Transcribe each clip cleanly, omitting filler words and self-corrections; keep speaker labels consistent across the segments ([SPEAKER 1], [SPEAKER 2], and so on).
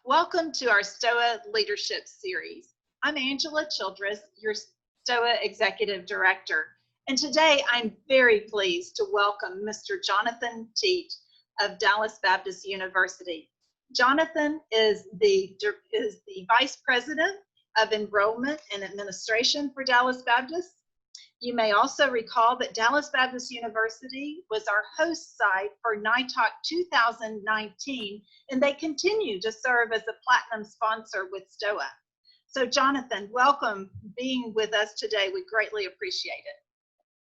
[SPEAKER 1] Welcome to our Stoa Leadership Series. I'm Angela Childress, your Stoa Executive Director, and today I'm very pleased to welcome Mr. Jonathan Teat of Dallas Baptist University. Jonathan is the Vice President of Enrollment and Administration for Dallas Baptist. You may also recall that Dallas Baptist University was our host site for NITALK 2019, and they continue to serve as a platinum sponsor with Stoa. So Jonathan, welcome being with us today. We greatly appreciate it.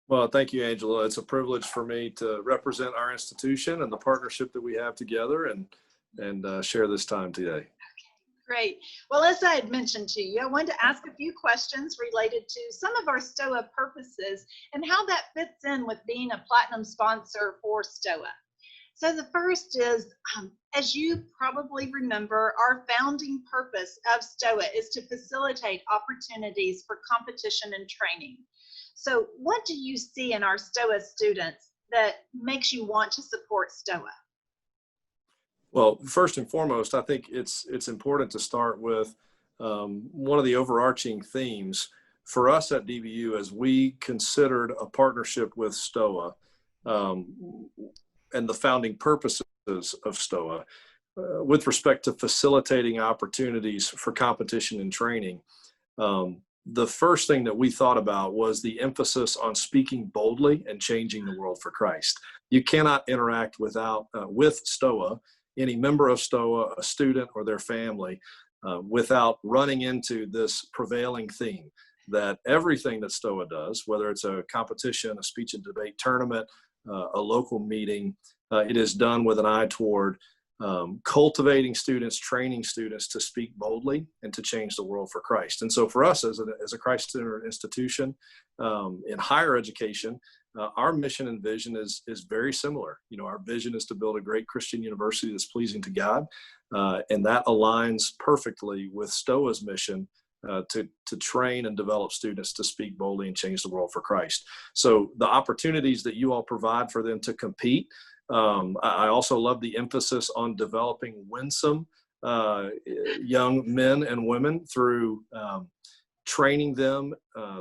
[SPEAKER 2] Well, thank you, Angela. It's a privilege for me to represent our institution and the partnership that we have together and share this time today.
[SPEAKER 1] Great. Well, as I had mentioned to you, I wanted to ask a few questions related to some of our Stoa purposes and how that fits in with being a platinum sponsor for Stoa. So the first is, as you probably remember, our founding purpose of Stoa is to facilitate opportunities for competition and training. So what do you see in our Stoa students that makes you want to support Stoa?
[SPEAKER 2] Well, first and foremost, I think it's important to start with one of the overarching themes for us at DBU as we considered a partnership with Stoa and the founding purposes of Stoa with respect to facilitating opportunities for competition and training. The first thing that we thought about was the emphasis on speaking boldly and changing the world for Christ. You cannot interact with Stoa, any member of Stoa, a student or their family, without running into this prevailing theme that everything that Stoa does, whether it's a competition, a speech and debate tournament, a local meeting, it is done with an eye toward cultivating students, training students to speak boldly and to change the world for Christ. And so for us as a Christ-centered institution in higher education, our mission and vision is very similar. You know, our vision is to build a great Christian university that's pleasing to God, and that aligns perfectly with Stoa's mission to train and develop students to speak boldly and change the world for Christ. So the opportunities that you all provide for them to compete, I also love the emphasis on developing winsome young men and women through training them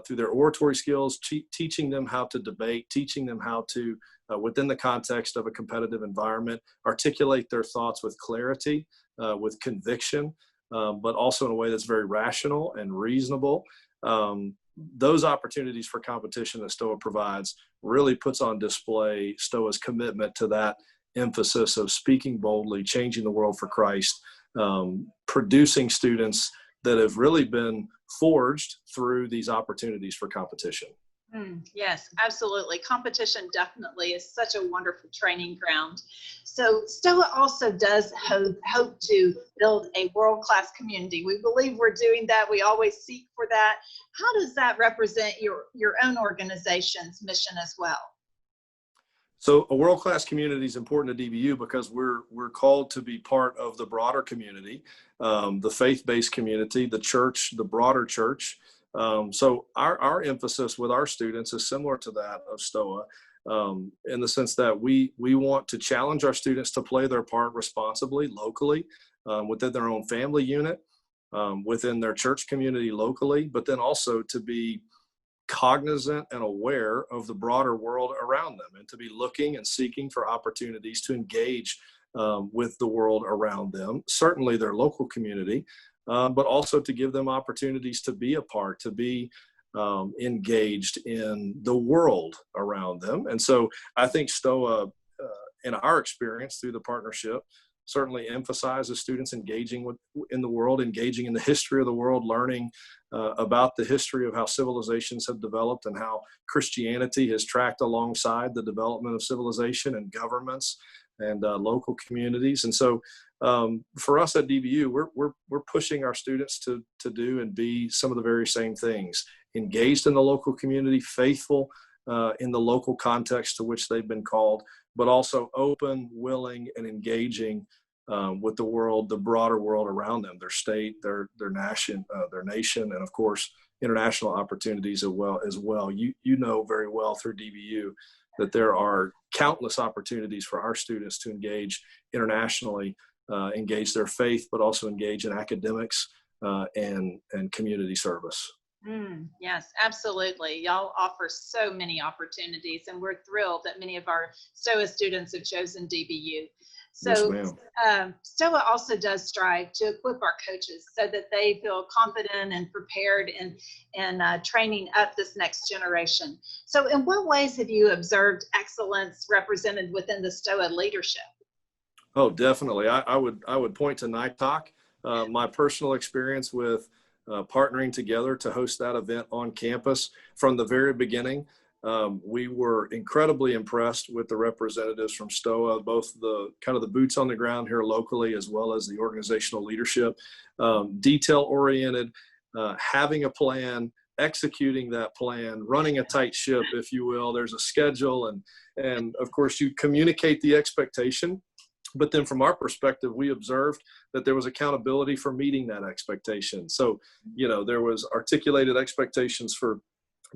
[SPEAKER 2] through their oratory skills, teaching them how to debate, teaching them how to, within the context of a competitive environment, articulate their thoughts with clarity, with conviction, but also in a way that's very rational and reasonable. Those opportunities for competition that Stoa provides really puts on display Stoa's commitment to that emphasis of speaking boldly, changing the world for Christ, producing students that have really been forged through these opportunities for competition.
[SPEAKER 1] Yes, absolutely. Competition definitely is such a wonderful training ground. So Stoa also does hope to build a world-class community. We believe we're doing that. We always seek for that. How does that represent your own organization's mission as well?
[SPEAKER 2] So a world-class community is important to DBU because we're called to be part of the broader community, the faith-based community, the church, the broader church. So our emphasis with our students is similar to that of Stoa in the sense that we want to challenge our students to play their part responsibly, locally, within their own family unit, within their church community locally, but then also to be cognizant and aware of the broader world around them and to be looking and seeking for opportunities to engage with the world around them, certainly their local community, but also to give them opportunities to be a part, to be engaged in the world around them. And so I think Stoa, in our experience through the partnership, certainly emphasizes students engaging in the world, engaging in the history of the world, learning about the history of how civilizations have developed and how Christianity has tracked alongside the development of civilization and governments and local communities. And so for us at DBU, we're pushing our students to do and be some of the very same things: engaged in the local community, faithful in the local context to which they've been called, but also open, willing, and engaging with the world, the broader world around them, their state, their nation, and of course international opportunities as well. You know very well through DBU that there are countless opportunities for our students to engage internationally engage their faith, but also engage in academics and community service.
[SPEAKER 1] Yes, absolutely. Y'all offer so many opportunities, and we're thrilled that many of our STOA students have chosen DBU.
[SPEAKER 2] Yes,
[SPEAKER 1] So
[SPEAKER 2] ma'am.
[SPEAKER 1] STOA also does strive to equip our coaches so that they feel confident and prepared in training up this next generation. So in what ways have you observed excellence represented within the STOA leadership?
[SPEAKER 2] Oh, definitely. I would point to NITOC, my personal experience with partnering together to host that event on campus from the very beginning. We were incredibly impressed with the representatives from STOA, both the kind of the boots on the ground here locally, as well as the organizational leadership, detail-oriented, having a plan, executing that plan, running a tight ship, if you will. There's a schedule, and of course you communicate the expectation. But then from our perspective, we observed that there was accountability for meeting that expectation. So, there was articulated expectations for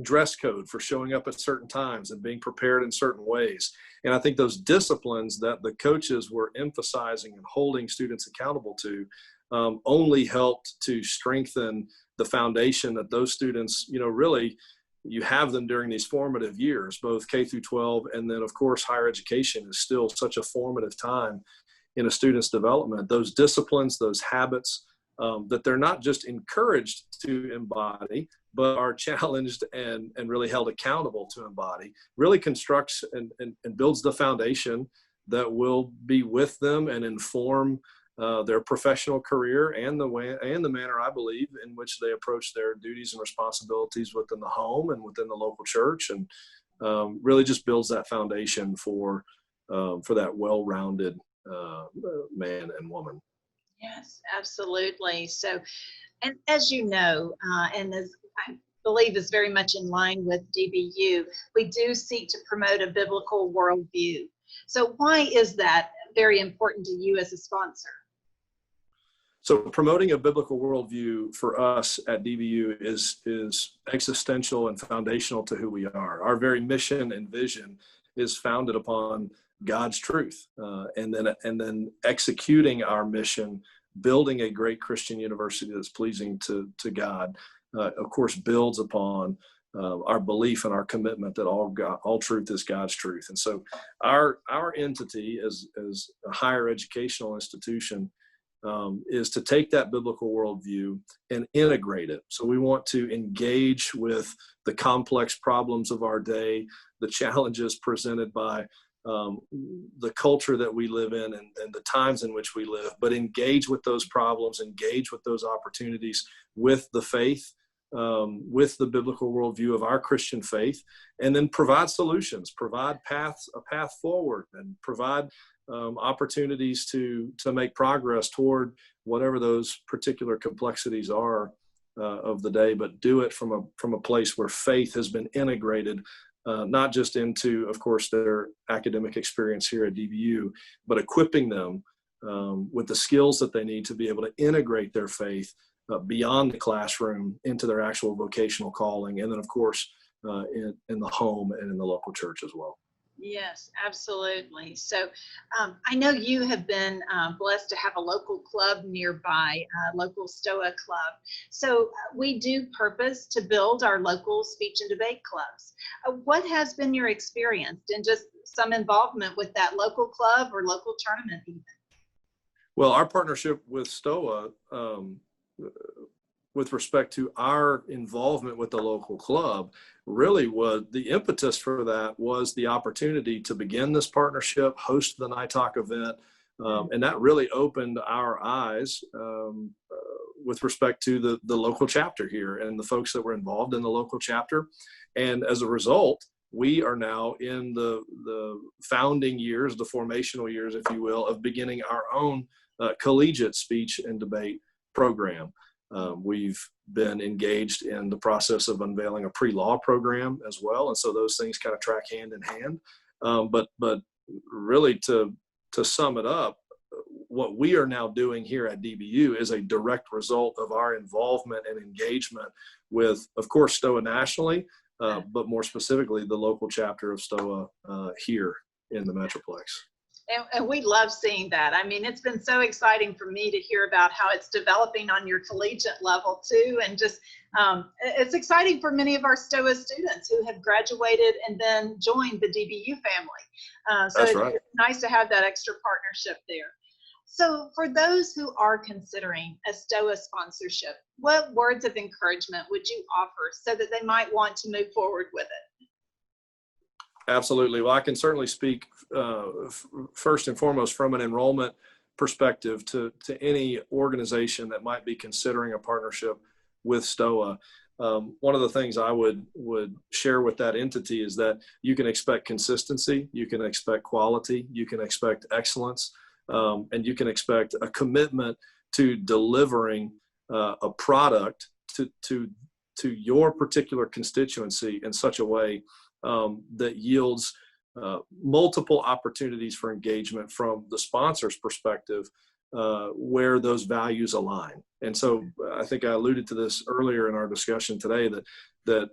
[SPEAKER 2] dress code, for showing up at certain times and being prepared in certain ways. And I think those disciplines that the coaches were emphasizing and holding students accountable to only helped to strengthen the foundation that those students, really, you have them during these formative years, both K through 12. And then of course, higher education is still such a formative time in a student's development. Those disciplines, those habits, that they're not just encouraged to embody, but are challenged and really held accountable to embody, really constructs and builds the foundation that will be with them and inform their professional career and the manner, I believe, in which they approach their duties and responsibilities within the home and within the local church, and really just builds that foundation for that well-rounded man and woman.
[SPEAKER 1] Yes, absolutely. So, and as you know, and as I believe is very much in line with DBU, we do seek to promote a biblical worldview. So why is that very important to you as a sponsor?
[SPEAKER 2] So promoting a biblical worldview for us at DBU is existential and foundational to who we are. Our very mission and vision is founded upon God's truth, and then executing our mission, building a great Christian university that's pleasing to God, of course, builds upon our belief and our commitment that all truth is God's truth. And so our entity as a higher educational institution is to take that biblical worldview and integrate it. So we want to engage with the complex problems of our day, the challenges presented by the culture that we live in and the times in which we live, but engage with those problems, engage with those opportunities with the faith, with the biblical worldview of our Christian faith, and then provide solutions, provide a path forward, and provide opportunities to make progress toward whatever those particular complexities are of the day, but do it from a place where faith has been integrated, not just into, of course, their academic experience here at DBU, but equipping them with the skills that they need to be able to integrate their faith beyond the classroom into their actual vocational calling, and then, of course, in the home and in the local church as well.
[SPEAKER 1] Yes, absolutely. So I know you have been blessed to have a local club nearby, local Stoa club. So we do purpose to build our local speech and debate clubs. What has been your experience and just some involvement with that local club or local tournament even?
[SPEAKER 2] Well, our partnership with Stoa, with respect to our involvement with the local club, really was the impetus for that was the opportunity to begin this partnership, host the NITOC event, and that really opened our eyes with respect to the local chapter here and the folks that were involved in the local chapter. And as a result, we are now in the founding years, the formational years, if you will, of beginning our own collegiate speech and debate program. We've been engaged in the process of unveiling a pre-law program as well, and so those things kind of track hand in hand. But really, to sum it up, what we are now doing here at DBU is a direct result of our involvement and engagement with, of course, Stoa nationally, but more specifically, the local chapter of Stoa here in the Metroplex.
[SPEAKER 1] And we love seeing that. I mean, it's been so exciting for me to hear about how it's developing on your collegiate level too. And just, it's exciting for many of our Stoa students who have graduated and then joined the DBU family. So
[SPEAKER 2] That's right.
[SPEAKER 1] it's nice to have that extra partnership there. So for those who are considering a Stoa sponsorship, what words of encouragement would you offer so that they might want to move forward with it?
[SPEAKER 2] Absolutely. Well, I can certainly speak first and foremost from an enrollment perspective to any organization that might be considering a partnership with Stoa. One of the things I would share with that entity is that you can expect consistency, you can expect quality, you can expect excellence, and you can expect a commitment to delivering a product to your particular constituency in such a way that yields multiple opportunities for engagement from the sponsor's perspective, where those values align. And so I think I alluded to this earlier in our discussion today, that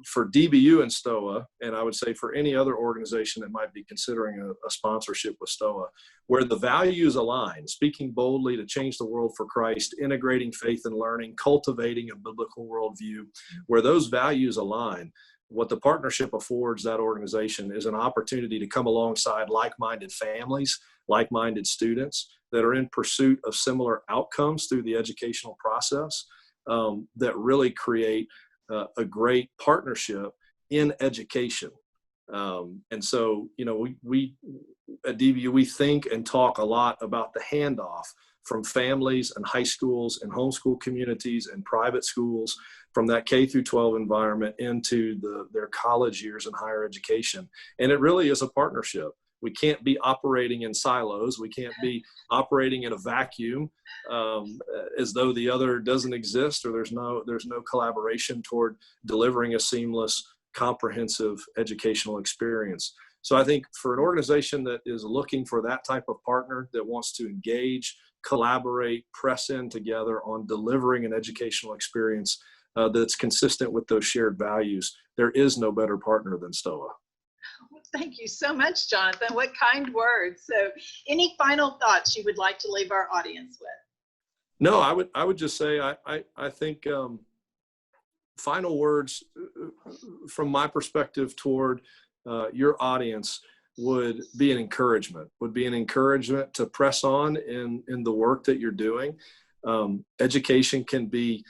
[SPEAKER 2] for DBU and Stoa, and I would say for any other organization that might be considering a sponsorship with Stoa, where the values align, speaking boldly to change the world for Christ, integrating faith and learning, cultivating a biblical worldview, where those values align, what the partnership affords that organization is an opportunity to come alongside like-minded families, like-minded students that are in pursuit of similar outcomes through the educational process, that really create a great partnership in education. And so, we at DBU, we think and talk a lot about the handoff from families and high schools and homeschool communities and private schools, from that K through 12 environment into their college years and higher education. And it really is a partnership. We can't be operating in silos. We can't be operating in a vacuum, as though the other doesn't exist, or there's no collaboration toward delivering a seamless, comprehensive educational experience. So I think for an organization that is looking for that type of partner, that wants to engage, collaborate, press in together on delivering an educational experience that's consistent with those shared values, there is no better partner than Stoa.
[SPEAKER 1] Thank you so much, Jonathan. What kind words. So any final thoughts you would like to leave our audience with?
[SPEAKER 2] No, I would just say, I think final words from my perspective toward your audience would be an encouragement to press on in the work that you're doing. Education can be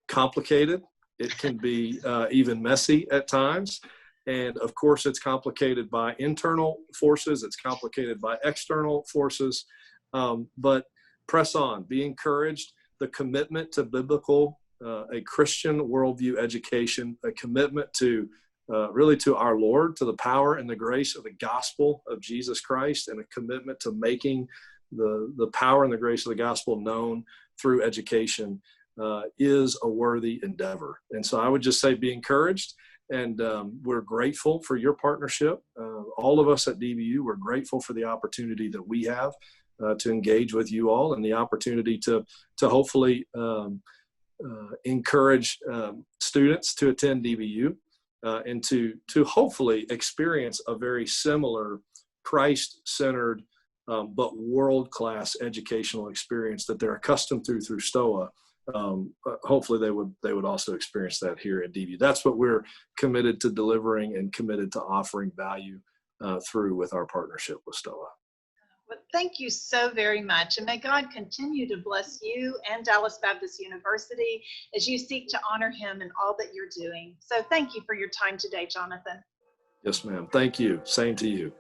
[SPEAKER 2] complicated. It can be even messy at times. And of course, it's complicated by internal forces. It's complicated by external forces. But press on, be encouraged. The commitment to biblical, a Christian worldview education, a commitment to really to our Lord, to the power and the grace of the gospel of Jesus Christ, and a commitment to making the power and the grace of the gospel known through education is a worthy endeavor. And so I would just say be encouraged. And we're grateful for your partnership. All of us at DBU, we're grateful for the opportunity that we have to engage with you all, and the opportunity to hopefully encourage students to attend DBU and to hopefully experience a very similar Christ-centered but world-class educational experience that they're accustomed to through Stoa. Hopefully they would also experience that here at DBU. That's what we're committed to delivering and committed to offering value through with our partnership with Stoa.
[SPEAKER 1] Well, thank you so very much. And may God continue to bless you and Dallas Baptist University as you seek to honor him in all that you're doing. So thank you for your time today, Jonathan.
[SPEAKER 2] Yes, ma'am. Thank you. Same to you.